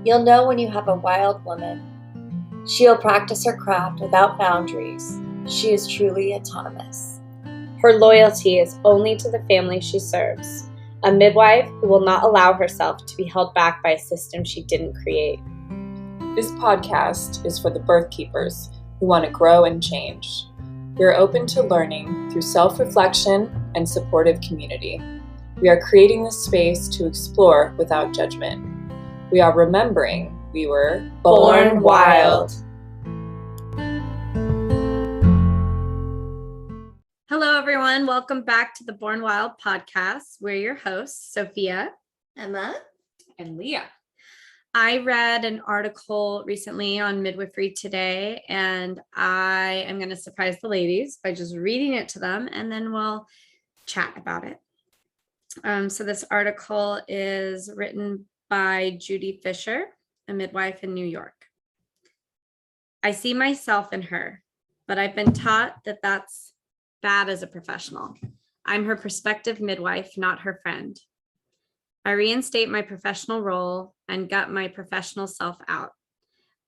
You'll know when you have a wild woman. She'll practice her craft without boundaries. She is truly autonomous. Her loyalty is only to the family she serves, a midwife who will not allow herself to be held back by a system she didn't create. This podcast is for the birth keepers who want to grow and change. We are open to learning through self-reflection and supportive community. We are creating this space to explore without judgment. We are remembering we were Born wild. Hello, everyone. Welcome back to the Born Wild podcast. We're your hosts, Sophia, Emma, and Leah. I read an article recently on Midwifery Today, and I am going to surprise the ladies by just reading it to them, and then we'll chat about it. So this article is written by Judy Fisher, a midwife in New York. I see myself in her, but I've been taught that that's bad as a professional. I'm her prospective midwife, not her friend. I reinstate my professional role and gut my professional self out,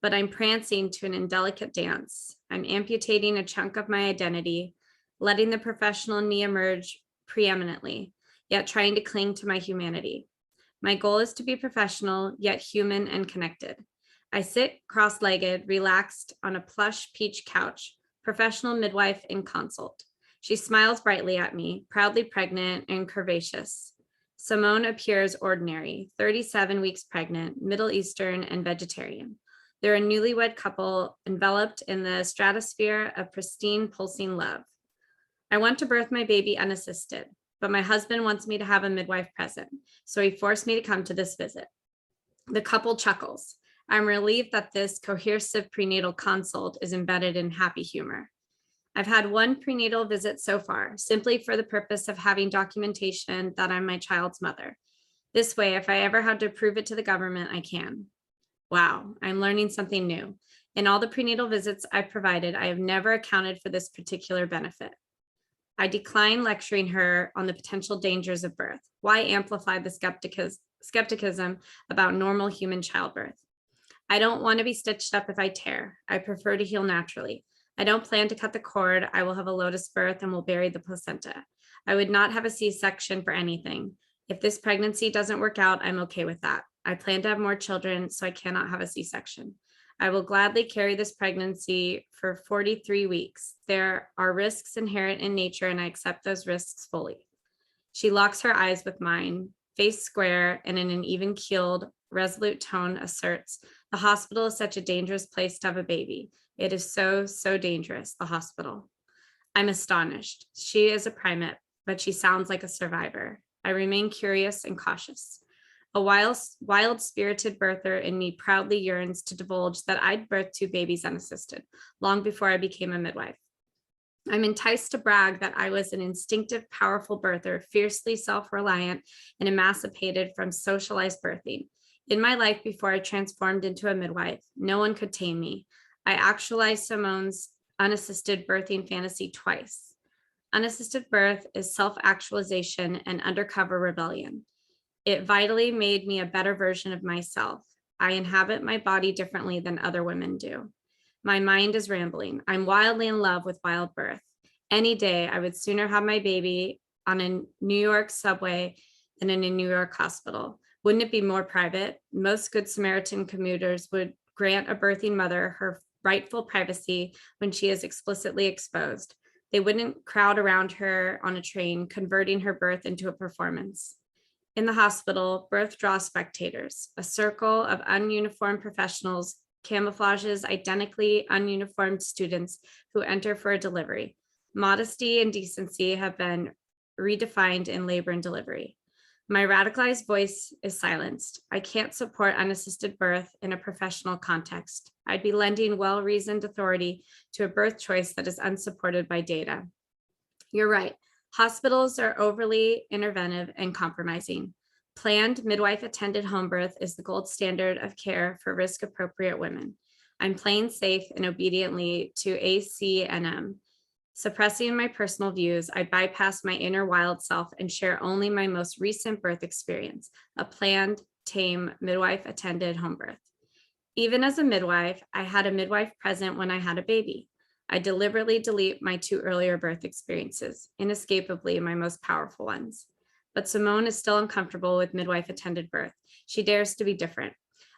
but I'm prancing to an indelicate dance. I'm amputating a chunk of my identity, letting the professional in me emerge preeminently, yet trying to cling to my humanity. My goal is to be professional, yet human and connected. I sit cross-legged, relaxed on a plush peach couch, professional midwife in consult. She smiles brightly at me, proudly pregnant and curvaceous. Simone appears ordinary, 37 weeks pregnant, Middle Eastern and vegetarian. They're a newlywed couple enveloped in the stratosphere of pristine, pulsing love. I want to birth my baby unassisted, but my husband wants me to have a midwife present, so he forced me to come to this visit. The couple chuckles. I'm relieved that this coercive prenatal consult is embedded in happy humor. I've had one prenatal visit so far, simply for the purpose of having documentation that I'm my child's mother. This way, if I ever had to prove it to the government, I can. Wow, I'm learning something new. In all the prenatal visits I've provided, I have never accounted for this particular benefit. I decline lecturing her on the potential dangers of birth. Why amplify the skepticism about normal human childbirth? I don't want to be stitched up if I tear. I prefer to heal naturally. I don't plan to cut the cord. I will have a lotus birth and will bury the placenta. I would not have a C-section for anything. If this pregnancy doesn't work out, I'm okay with that. I plan to have more children, so I cannot have a C-section. I will gladly carry this pregnancy for 43 weeks. There are risks inherent in nature, and I accept those risks fully. She locks her eyes with mine, face square, and in an even-keeled, resolute tone asserts, the hospital is such a dangerous place to have a baby. It is so, so dangerous, the hospital. I'm astonished. She is a primate, but she sounds like a survivor. I remain curious and cautious. A wild-spirited birther in me proudly yearns to divulge that I'd birthed 2 babies unassisted, long before I became a midwife. I'm enticed to brag that I was an instinctive, powerful birther, fiercely self-reliant and emancipated from socialized birthing. In my life before I transformed into a midwife, no one could tame me. I actualized Simone's unassisted birthing fantasy twice. Unassisted birth is self-actualization and undercover rebellion. It vitally made me a better version of myself. I inhabit my body differently than other women do. My mind is rambling. I'm wildly in love with wild birth. Any day, I would sooner have my baby on a New York subway than in a New York hospital. Wouldn't it be more private? Most Good Samaritan commuters would grant a birthing mother her rightful privacy when she is explicitly exposed. They wouldn't crowd around her on a train, converting her birth into a performance. In the hospital, birth draws spectators. A circle of ununiformed professionals camouflages identically ununiformed students who enter for a delivery. Modesty and decency have been redefined in labor and delivery. My radicalized voice is silenced. I can't support unassisted birth in a professional context. I'd be lending well-reasoned authority to a birth choice that is unsupported by data. You're right. Hospitals are overly interventive and compromising. Planned midwife-attended home birth is the gold standard of care for risk-appropriate women. I'm playing safe and obediently to ACNM. Suppressing my personal views, I bypass my inner wild self and share only my most recent birth experience, a planned, tame, midwife-attended home birth. Even as a midwife, I had a midwife present when I had a baby. I deliberately delete my 2 earlier birth experiences, inescapably my most powerful ones. But Simone is still uncomfortable with midwife-attended birth. She dares to be different.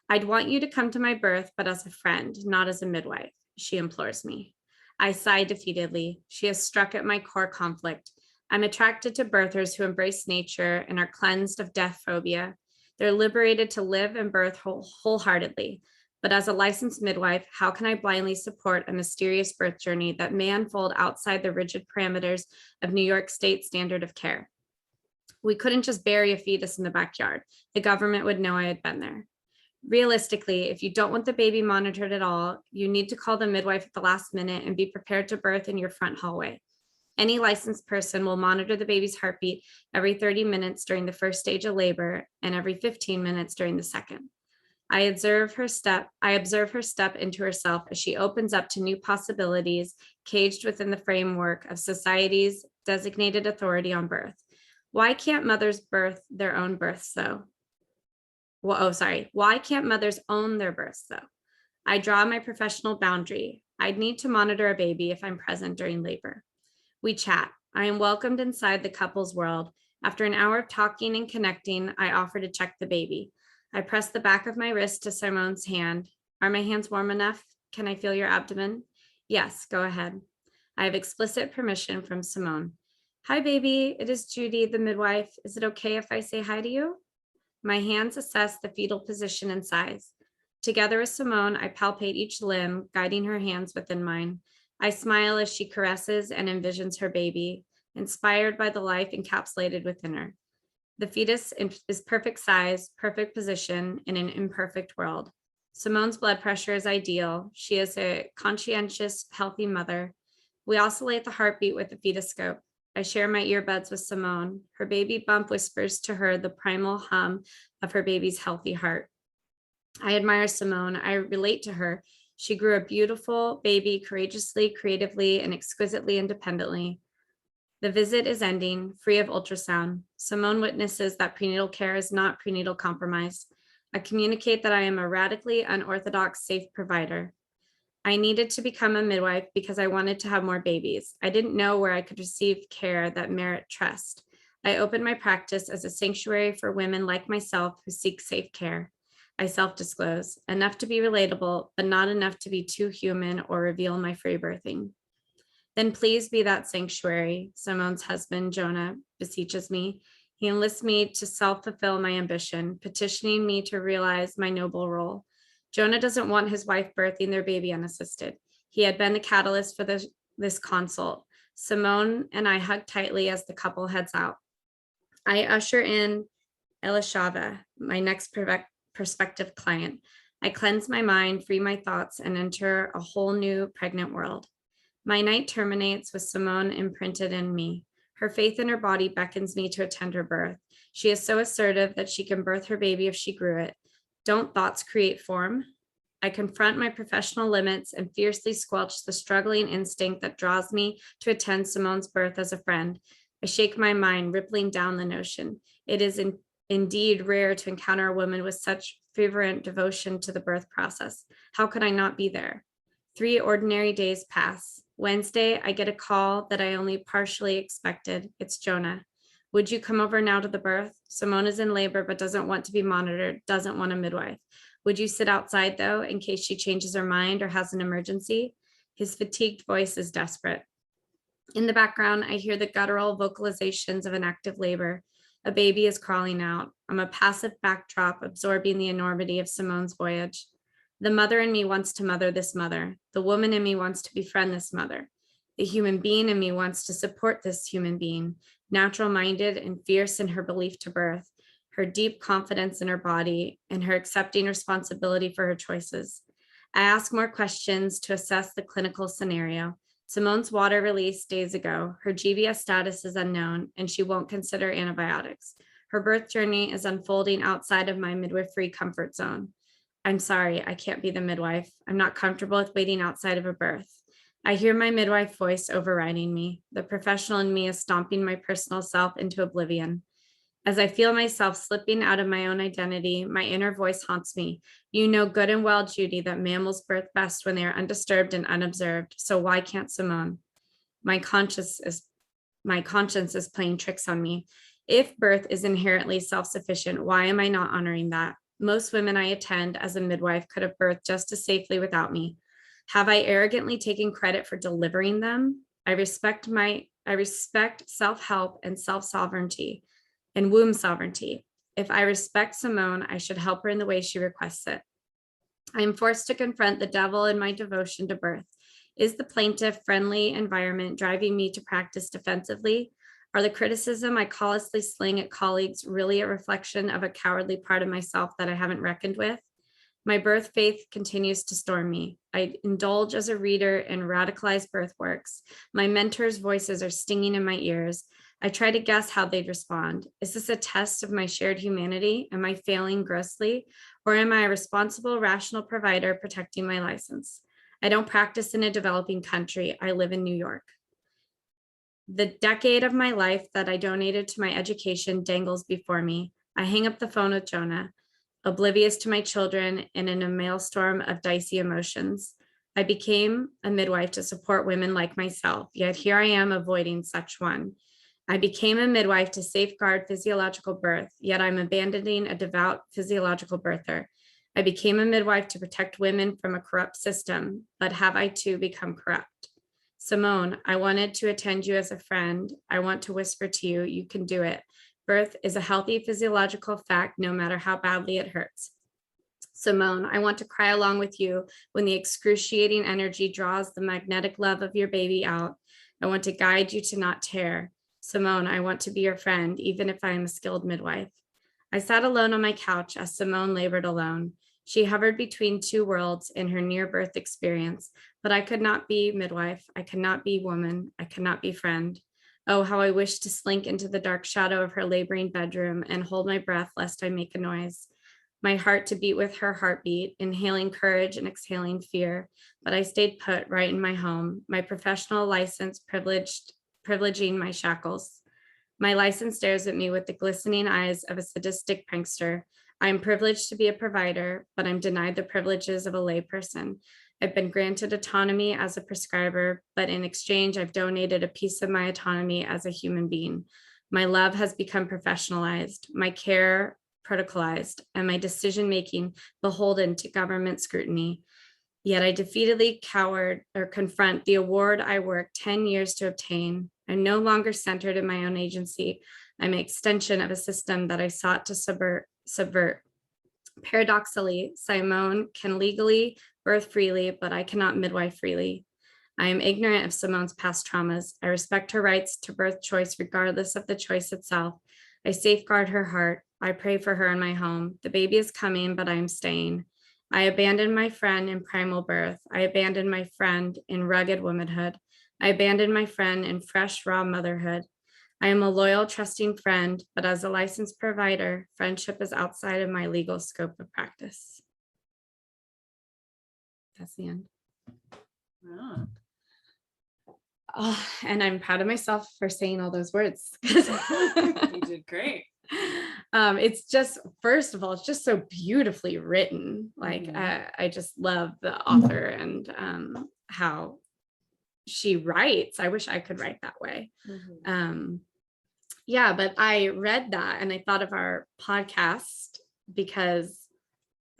I'd want you to come to my birth, but as a friend, not as a midwife, she implores me. I sigh defeatedly. She has struck at my core conflict. I'm attracted to birthers who embrace nature and are cleansed of death phobia. They're liberated to live and birth wholeheartedly. But as a licensed midwife, how can I blindly support a mysterious birth journey that may unfold outside the rigid parameters of New York State standard of care? We couldn't just bury a fetus in the backyard. The government would know I had been there. Realistically, if you don't want the baby monitored at all, you need to call the midwife at the last minute and be prepared to birth in your front hallway. Any licensed person will monitor the baby's heartbeat every 30 minutes during the first stage of labor and every 15 minutes during the second. I observe her step into herself as she opens up to new possibilities caged within the framework of society's designated authority on birth. Why can't mothers birth their own births though? Why can't mothers own their births though? I draw my professional boundary. I'd need to monitor a baby if I'm present during labor. We chat. I am welcomed inside the couple's world. After an hour of talking and connecting, I offer to check the baby. I press the back of my wrist to Simone's hand. Are my hands warm enough? Can I feel your abdomen? Yes, go ahead. I have explicit permission from Simone. Hi, baby. It is Judy, the midwife. Is it okay if I say hi to you? My hands assess the fetal position and size. Together with Simone, I palpate each limb, guiding her hands within mine. I smile as she caresses and envisions her baby, inspired by the life encapsulated within her. The fetus is perfect size, perfect position in an imperfect world. Simone's blood pressure is ideal. She is a conscientious, healthy mother. We oscillate the heartbeat with the fetoscope. I share my earbuds with Simone. Her baby bump whispers to her the primal hum of her baby's healthy heart. I admire Simone. I relate to her. She grew a beautiful baby courageously, creatively, and exquisitely independently. The visit is ending, free of ultrasound. Simone witnesses that prenatal care is not prenatal compromise. I communicate that I am a radically unorthodox, safe provider. I needed to become a midwife because I wanted to have more babies. I didn't know where I could receive care that merit trust. I opened my practice as a sanctuary for women like myself who seek safe care. I self-disclose, enough to be relatable, but not enough to be too human or reveal my free birthing. Then please be that sanctuary, Simone's husband, Jonah, beseeches me. He enlists me to self-fulfill my ambition, petitioning me to realize my noble role. Jonah doesn't want his wife birthing their baby unassisted. He had been the catalyst for this consult. Simone and I hug tightly as the couple heads out. I usher in Elishava, my next prospective client. I cleanse my mind, free my thoughts, and enter a whole new pregnant world. My night terminates with Simone imprinted in me. Her faith in her body beckons me to attend her birth. She is so assertive that she can birth her baby if she grew it. Don't thoughts create form? I confront my professional limits and fiercely squelch the struggling instinct that draws me to attend Simone's birth as a friend. I shake my mind, rippling down the notion. It is indeed rare to encounter a woman with such fervent devotion to the birth process. How could I not be there? 3 ordinary days pass. Wednesday, I get a call that I only partially expected. It's Jonah. Would you come over now to the birth? Simone is in labor, but doesn't want to be monitored, doesn't want a midwife. Would you sit outside though, in case she changes her mind or has an emergency? His fatigued voice is desperate. In the background, I hear the guttural vocalizations of an active labor. A baby is crawling out. I'm a passive backdrop, absorbing the enormity of Simone's voyage. The mother in me wants to mother this mother. The woman in me wants to befriend this mother. The human being in me wants to support this human being, natural-minded and fierce in her belief to birth, her deep confidence in her body, and her accepting responsibility for her choices. I ask more questions to assess the clinical scenario. Simone's water released days ago. Her GBS status is unknown, and she won't consider antibiotics. Her birth journey is unfolding outside of my midwifery comfort zone. I'm sorry, I can't be the midwife. I'm not comfortable with waiting outside of a birth. I hear my midwife voice overriding me. The professional in me is stomping my personal self into oblivion. As I feel myself slipping out of my own identity, my inner voice haunts me. You know good and well, Judy, that mammals birth best when they are undisturbed and unobserved. So why can't Simone? My conscience is playing tricks on me. If birth is inherently self-sufficient, why am I not honoring that? Most women I attend as a midwife could have birthed just as safely without me. Have I arrogantly taken credit for delivering them? I respect self-help and self-sovereignty and womb sovereignty. If I respect Simone, I should help her in the way she requests it. I am forced to confront the devil in my devotion to birth. Is the plaintiff-friendly environment driving me to practice defensively? Are the criticism I callously sling at colleagues really a reflection of a cowardly part of myself that I haven't reckoned with? My birth faith continues to storm me. I indulge as a reader in radicalized birth works. My mentors' voices are stinging in my ears. I try to guess how they'd respond. Is this a test of my shared humanity? Am I failing grossly? Or am I a responsible, rational provider protecting my license? I don't practice in a developing country. I live in New York. The decade of my life that I donated to my education dangles before me. I hang up the phone with Jonah, oblivious to my children and in a maelstrom of dicey emotions. I became a midwife to support women like myself, yet here I am avoiding such one. I became a midwife to safeguard physiological birth, yet I'm abandoning a devout physiological birther. I became a midwife to protect women from a corrupt system, but have I too become corrupt? Simone, I wanted to attend you as a friend. I want to whisper to you, you can do it. Birth is a healthy physiological fact, no matter how badly it hurts. Simone, I want to cry along with you when the excruciating energy draws the magnetic love of your baby out. I want to guide you to not tear. Simone, I want to be your friend, even if I am a skilled midwife. I sat alone on my couch as Simone labored alone. She hovered between two worlds in her near-birth experience, but I could not be midwife. I could not be woman. I could not be friend. Oh, how I wish to slink into the dark shadow of her laboring bedroom and hold my breath lest I make a noise. My heart to beat with her heartbeat, inhaling courage and exhaling fear. But I stayed put right in my home, my professional license privileging my shackles. My license stares at me with the glistening eyes of a sadistic prankster. I am privileged to be a provider, but I'm denied the privileges of a layperson. I've been granted autonomy as a prescriber, but in exchange, I've donated a piece of my autonomy as a human being. My love has become professionalized, my care protocolized, and my decision-making beholden to government scrutiny. Yet I defeatedly confront the award I worked 10 years to obtain. I'm no longer centered in my own agency. I'm an extension of a system that I sought to subvert. Paradoxically, Simone can legally birth freely, but I cannot midwife freely. I am ignorant of Simone's past traumas. I respect her rights to birth choice regardless of the choice itself. I safeguard her heart. I pray for her in my home. The baby is coming, but I am staying. I abandoned my friend in primal birth. I abandoned my friend in rugged womanhood. I abandoned my friend in fresh, raw motherhood. I am a loyal, trusting friend, but as a licensed provider, friendship is outside of my legal scope of practice. That's the end. Oh. Oh, and I'm proud of myself for saying all those words. You did great. It's just, first of all, it's just so beautifully written. Like, I just love the author and how she writes. I wish I could write that way. Yeah, but I read that and I thought of our podcast, because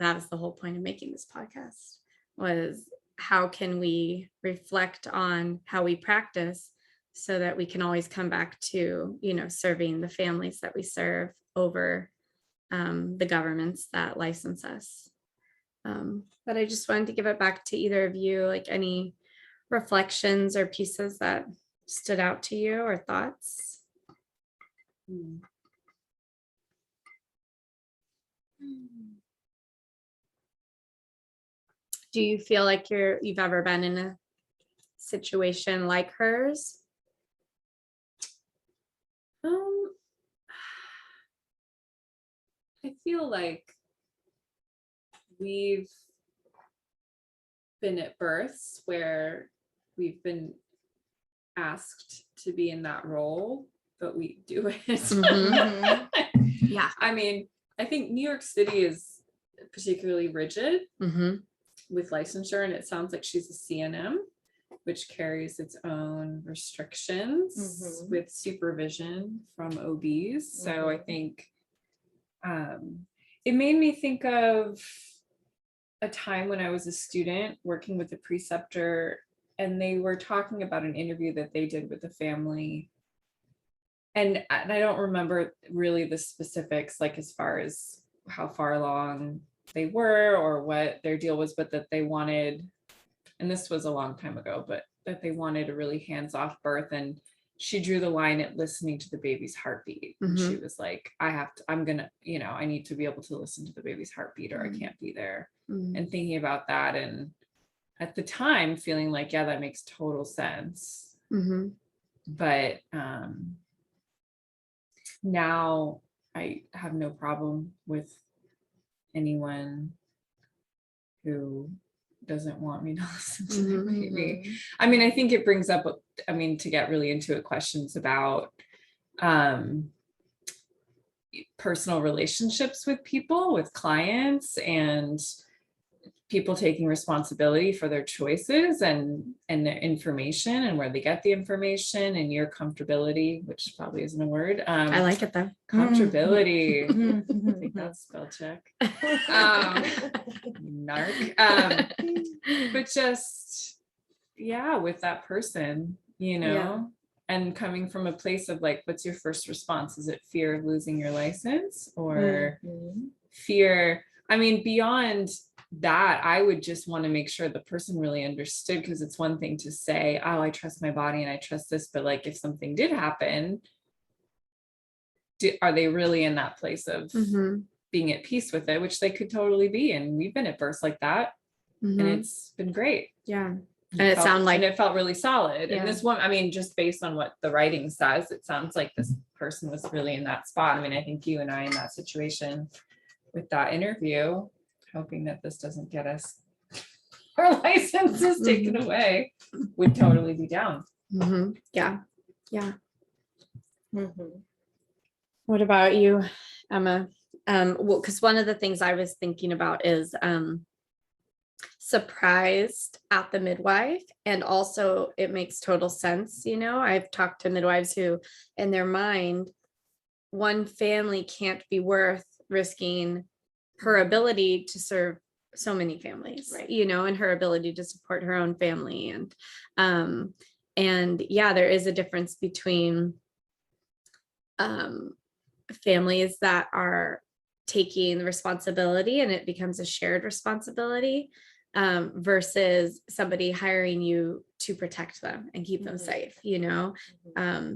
that was the whole point of making this podcast, was how can we reflect on how we practice so that we can always come back to, serving the families that we serve over the governments that license us. But I just wanted to give it back to either of you, like any reflections or pieces that stood out to you or thoughts. Do you feel like you've ever been in a situation like hers? I feel like we've been at births where we've been asked to be in that role, but we do it. Yeah. I mean, I think New York City is particularly rigid with licensure, and it sounds like she's a CNM, which carries its own restrictions with supervision from OBs. So I think it made me think of a time when I was a student working with a preceptor, and they were talking about an interview that they did with a family. And I don't remember really the specifics, like as far as how far along they were or what their deal was, but that they wanted, and this was a long time ago, but that they wanted a really hands-off birth. And she drew the line at listening to the baby's heartbeat. And she was like, I'm gonna, I need to be able to listen to the baby's heartbeat or I can't be there. And thinking about that. And at the time feeling like, yeah, that makes total sense. But now I have no problem with anyone who doesn't want me to listen to their baby. I mean, I think it brings up, to get really into it, questions about personal relationships with people, with clients, and people taking responsibility for their choices and their information and where they get the information and your comfortability, which probably isn't a word. I like it though. Comfortability. I think that's spell check. Narc. But just, with that person, and coming from a place of like, what's your first response? Is it fear of losing your license or fear? I mean, beyond that, I would just want to make sure the person really understood, because it's one thing to say, oh, I trust my body and I trust this, but like if something did happen, are they really in that place of being at peace with it, which they could totally be. And we've been at births like that and it's been great. Yeah. And it felt really solid. And this one, I mean, just based on what the writing says, it sounds like this person was really in that spot. I mean, I think you and I in that situation with that interview, hoping that this doesn't get us our licenses taken away, would totally be down. Yeah. What about you, Emma? Well, because one of the things I was thinking about is surprised at the midwife, and also it makes total sense. I've talked to midwives who, in their mind, one family can't be worth risking her ability to serve so many families, right? And her ability to support her own family. And there is a difference between families that are taking the responsibility and it becomes a shared responsibility versus somebody hiring you to protect them and keep them safe,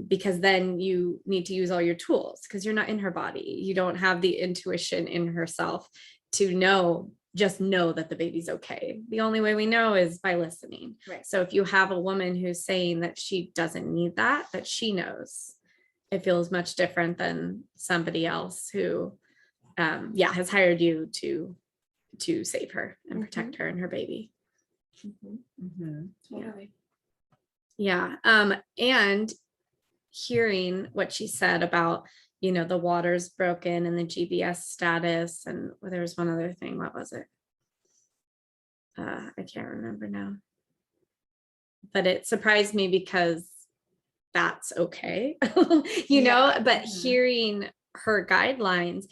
because then you need to use all your tools because you're not in her body. You don't have the intuition in herself to just know that the baby's okay. The only way we know is by listening. Right. So if you have a woman who's saying that she doesn't need that she knows, it feels much different than somebody else who has hired you to save her and protect her and her baby. Totally. Yeah. And hearing what she said about, the water's broken and the GBS status, and there was one other thing. What was it? I can't remember now. But it surprised me because that's okay, but hearing her guidelines,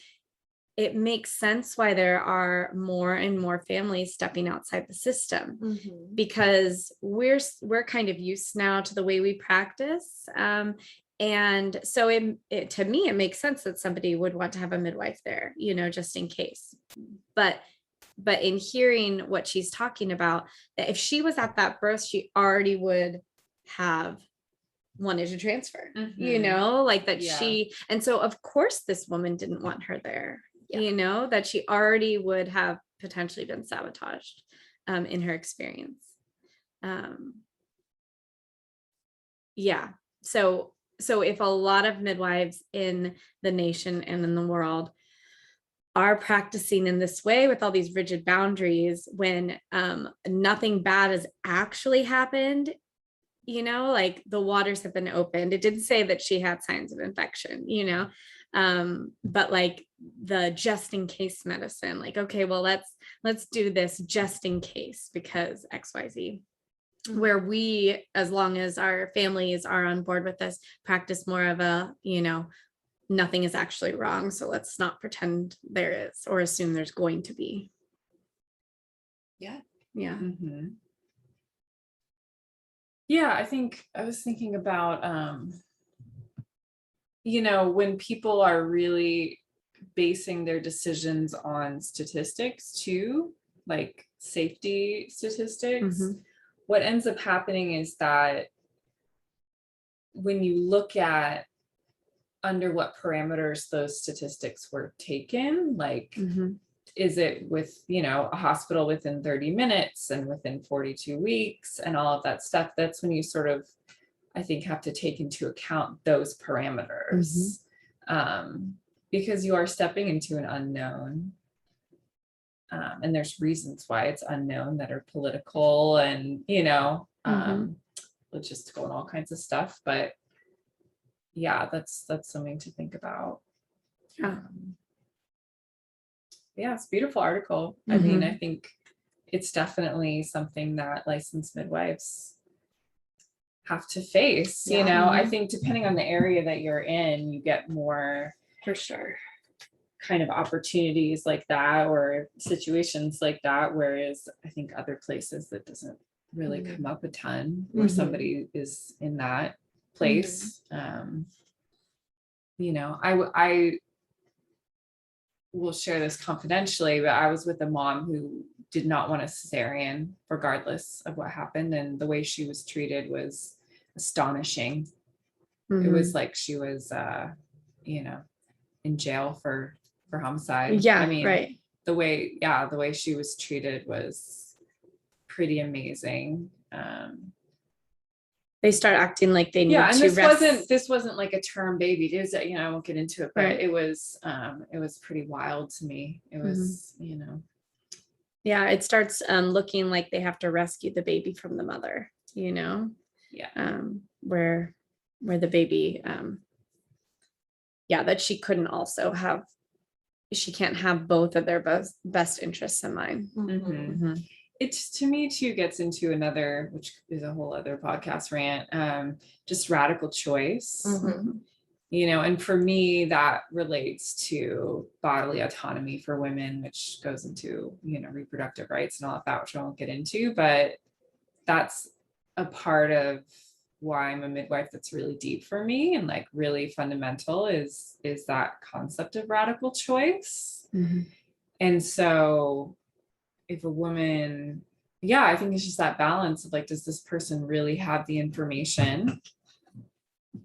it makes sense why there are more and more families stepping outside the system, because we're kind of used now to the way we practice. And so to me, it makes sense that somebody would want to have a midwife there, just in case. But in hearing what she's talking about, that if she was at that birth, she already would have wanted to transfer, and so of course this woman didn't want her there. That she already would have potentially been sabotaged in her experience. So if a lot of midwives in the nation and in the world are practicing in this way with all these rigid boundaries, when nothing bad has actually happened, like the waters have been opened. It didn't say that she had signs of infection, But like the just in case medicine, like, okay, well, let's do this just in case because XYZ. Where we, as long as our families are on board with this, practice more of a, nothing is actually wrong. So let's not pretend there is or assume there's going to be. Yeah. Yeah. Mm-hmm. Yeah. I think I was thinking about, when people are really basing their decisions on statistics too, like safety statistics, what ends up happening is that when you look at under what parameters those statistics were taken, like, is it with, a hospital within 30 minutes and within 42 weeks and all of that stuff, that's when you sort of, I think, have to take into account those parameters, because you are stepping into an unknown. And there's reasons why it's unknown that are political and, logistical and all kinds of stuff. But yeah, that's something to think about. Yeah, it's a beautiful article. I mean, I think it's definitely something that licensed midwives have to face. I think depending on the area that you're in, you get more, for sure, kind of opportunities like that or situations like that, whereas I think other places that doesn't really come up a ton where somebody is in that place. I will share this confidentially, but I was with a mom who did not want a cesarean regardless of what happened, and the way she was treated was astonishing. It was like she was in jail for homicide. Yeah, I mean, right. The way she was treated was pretty amazing. They start acting like they need and to this wasn't like a term baby. It was, I won't get into it, but right. it was pretty wild to me. It was, Yeah, it starts looking like they have to rescue the baby from the mother, where the baby, that she couldn't also have, she can't have both of their best interests in mind. It, to me too, gets into another, which is a whole other podcast rant, just radical choice. And for me, that relates to bodily autonomy for women, which goes into, reproductive rights and all of that, which I won't get into, but that's a part of why I'm a midwife that's really deep for me and like really fundamental is that concept of radical choice. And so if a woman, I think it's just that balance of like, does this person really have the information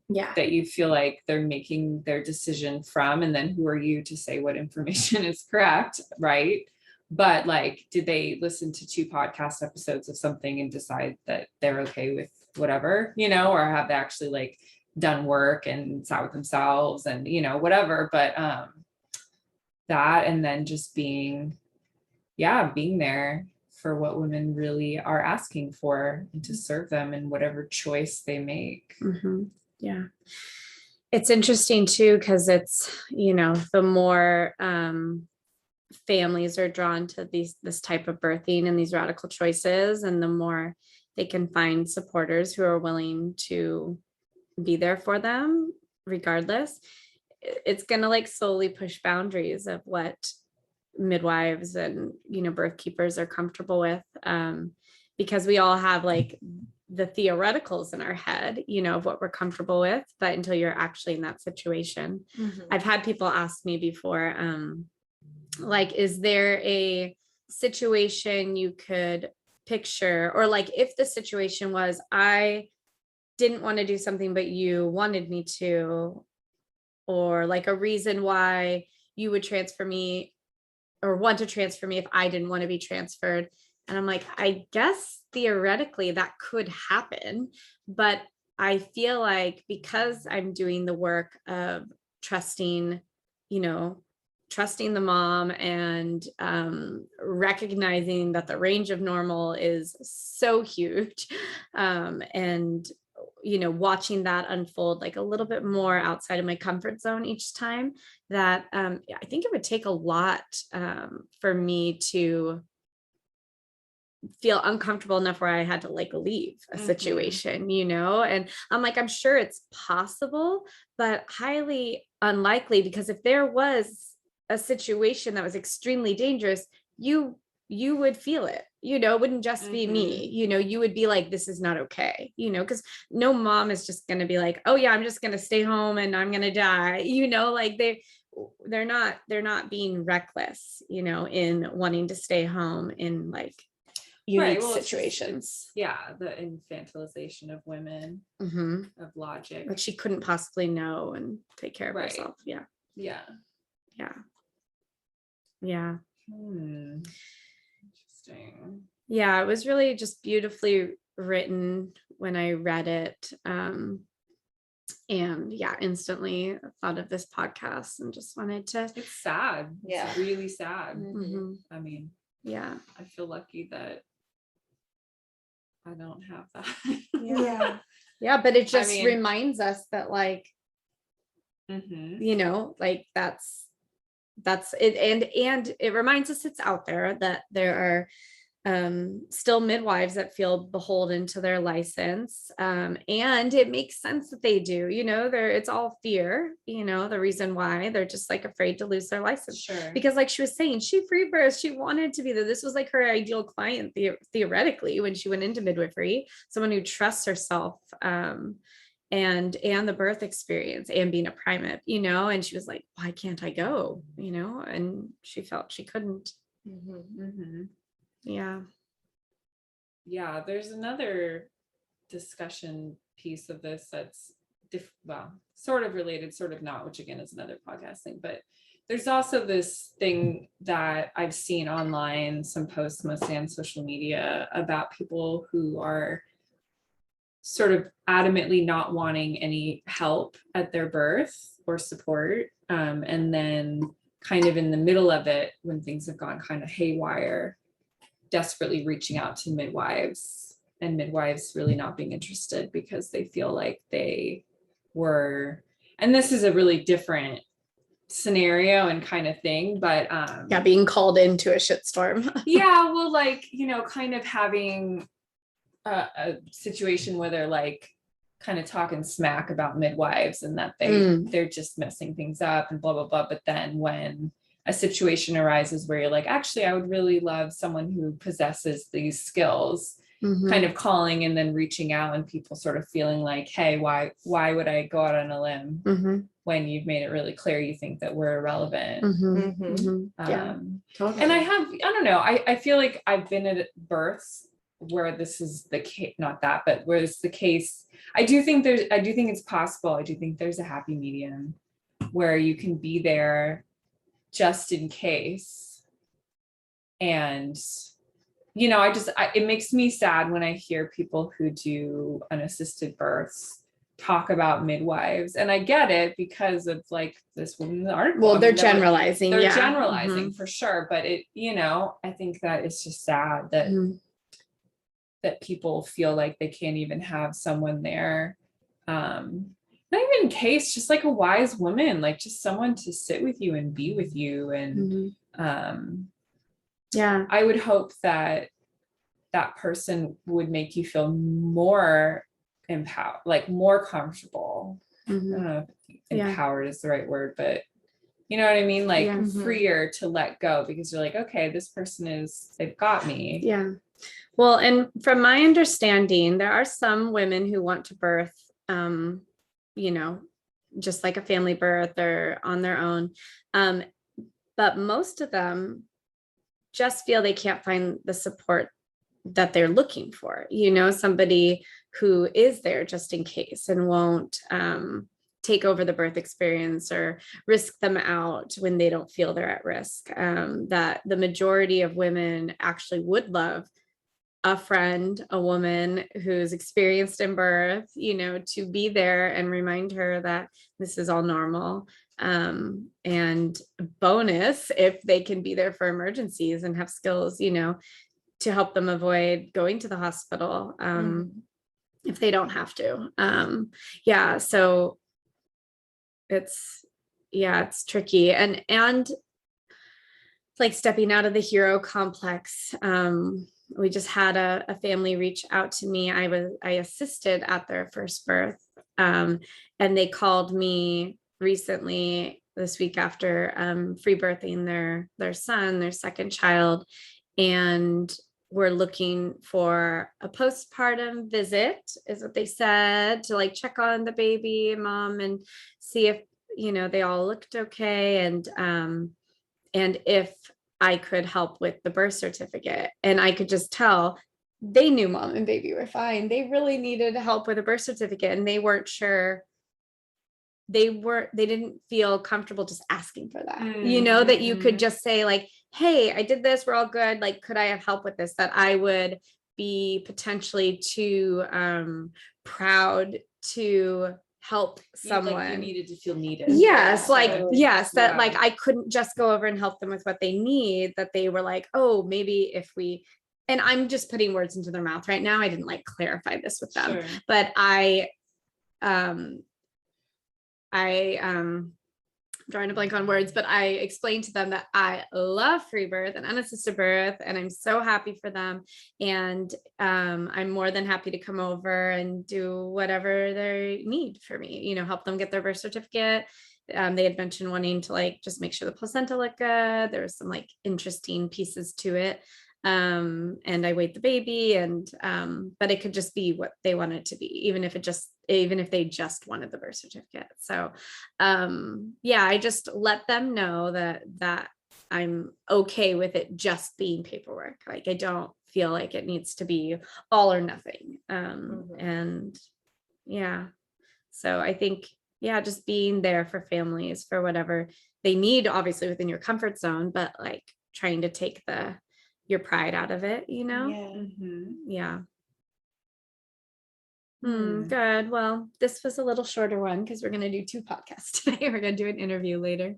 that you feel like they're making their decision from? And then who are you to say what information is correct, right? But like, did they listen to 2 podcast episodes of something and decide that they're okay with whatever, or have they actually like done work and sat with themselves and, whatever. But that, and then just being there for what women really are asking for and to serve them in whatever choice they make. Yeah. It's interesting too, because it's, the more families are drawn to this type of birthing and these radical choices, and the more they can find supporters who are willing to be there for them regardless, it's going to like slowly push boundaries of what midwives and birth keepers are comfortable with, because we all have like the theoreticals in our head, of what we're comfortable with, but until you're actually in that situation. I've had people ask me before, like, is there a situation you could picture, or like if the situation was I didn't want to do something but you wanted me to, or like a reason why you would transfer me or want to transfer me if I didn't want to be transferred. And I'm like, I guess theoretically that could happen, but I feel like because I'm doing the work of trusting the mom and recognizing that the range of normal is so huge, and watching that unfold like a little bit more outside of my comfort zone each time, that I think it would take a lot for me to feel uncomfortable enough where I had to like leave a situation, and I'm sure it's possible, but highly unlikely, because if there was a situation that was extremely dangerous, you would feel it, it wouldn't just be me, you would be like, this is not okay, because no mom is just going to be like, oh yeah, I'm just going to stay home and I'm going to die, like they're not being reckless, in wanting to stay home in like unique situations. The infantilization of women, of logic, that she couldn't possibly know and take care of herself. Yeah. Interesting. Yeah, it was really just beautifully written when I read it. And instantly thought of this podcast and just wanted to. It's sad. Yeah. It's really sad. I mean, yeah, I feel lucky that I don't have that. Yeah, but it just reminds us that like, like that's it. And it reminds us it's out there, that there are still midwives that feel beholden to their license. And it makes sense that they do, it's all fear, the reason why they're just like afraid to lose their license. Sure. Because like she was saying, she free birthed, she wanted to be there. This was like her ideal client theoretically when she went into midwifery, someone who trusts herself, and the birth experience and being a primate, and she was like, why can't I go? And she felt she couldn't. Yeah, there's another discussion piece of this that's sort of related, sort of not, which again is another podcast thing, but there's also this thing that I've seen online, some posts mostly on social media, about people who are sort of adamantly not wanting any help at their birth or support, and then kind of in the middle of it, when things have gone kind of haywire, desperately reaching out to midwives, and midwives really not being interested because they feel like they were, and this is a really different scenario and kind of thing, but being called into a shitstorm. Kind of having a situation where they're like kind of talking smack about midwives and that they're just messing things up and blah blah blah, but then when a situation arises where you're like, actually, I would really love someone who possesses these skills, kind of calling and then reaching out, and people sort of feeling like, hey, why would I go out on a limb when you've made it really clear you think that we're irrelevant? Yeah, totally. And I don't know, I feel like I've been at births where this is the case, not that, but where it's the case. I do think it's possible. I do think there's a happy medium where you can be there just in case. And, it makes me sad when I hear people who do unassisted births talk about midwives. And I get it because of like this woman's article. Well, they're generalizing. They're generalizing for sure. But it, I think that it's just sad that that people feel like they can't even have someone there. Not even in case, just like a wise woman, like just someone to sit with you and be with you. And I would hope that that person would make you feel more empowered, like more comfortable. I don't know if empowered is the right word, but you know what I mean? Like freer to let go, because you're like, okay, this person they've got me. Yeah. Well, and from my understanding, there are some women who want to birth, just like a family birth or on their own. But most of them just feel they can't find the support that they're looking for, somebody who is there just in case and won't take over the birth experience or risk them out when they don't feel they're at risk. That the majority of women actually would love a friend, a woman who's experienced in birth, to be there and remind her that this is all normal. And bonus, if they can be there for emergencies and have skills, to help them avoid going to the hospital. if they don't have to. So it's tricky, and like stepping out of the hero complex. We just had a family reach out to me. I assisted at their first birth, and they called me recently this week after free birthing their son, their second child, and we're looking for a postpartum visit, is what they said, to like check on the baby and mom and see if, they all looked okay. And if I could help with the birth certificate. And I could just tell they knew mom and baby were fine. They really needed help with a birth certificate, and they weren't sure. They didn't feel comfortable just asking for that, that you could just say like, hey, I did this, we're all good. Like, could I have help with this? That I would be potentially too proud to help someone. Like you needed to feel needed. Yes. That like, I couldn't just go over and help them with what they need, that they were like, oh, maybe if we, and I'm just putting words into their mouth right now. I didn't like clarify this with them, but I'm drawing a blank on words, but I explained to them that I love free birth and unassisted birth, and I'm so happy for them. And I'm more than happy to come over and do whatever they need for me, help them get their birth certificate. They had mentioned wanting to like just make sure the placenta looked good. There was some like interesting pieces to it. And I weighed the baby, and but it could just be what they want it to be, even if they just wanted the birth certificate. So I just let them know that I'm okay with it just being paperwork. Like, I don't feel like it needs to be all or nothing. And so I think just being there for families for whatever they need, obviously within your comfort zone, but like trying to take your pride out of it, Good. Well, this was a little shorter one because we're going to do 2 podcasts today. We're going to do an interview later.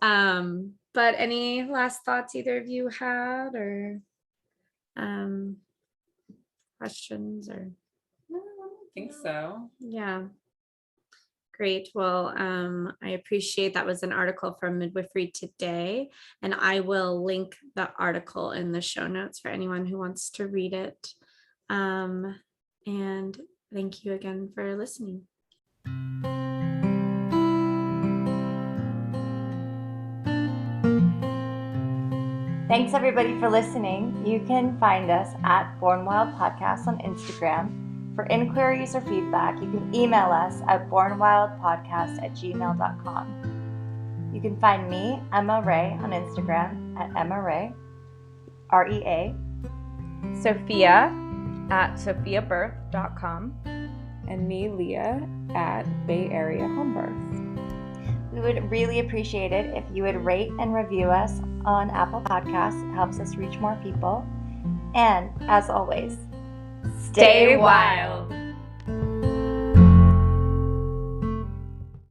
But any last thoughts either of you had, or questions, or? No, I don't think so. Yeah. Great. Well, I appreciate that. Was an article from Midwifery Today, and I will link the article in the show notes for anyone who wants to read it. And thank you again for listening. Thanks everybody for listening. You can find us at Born Wild Podcast on Instagram. For inquiries or feedback, you can email us at bornwildpodcast@gmail.com. You can find me, Emma Ray, on Instagram at Emma Ray, REA. Sophia at sophiabirth.com. And me, Leah, at Bay Area Home Birth. We would really appreciate it if you would rate and review us on Apple Podcasts. It helps us reach more people. And as always, stay wild.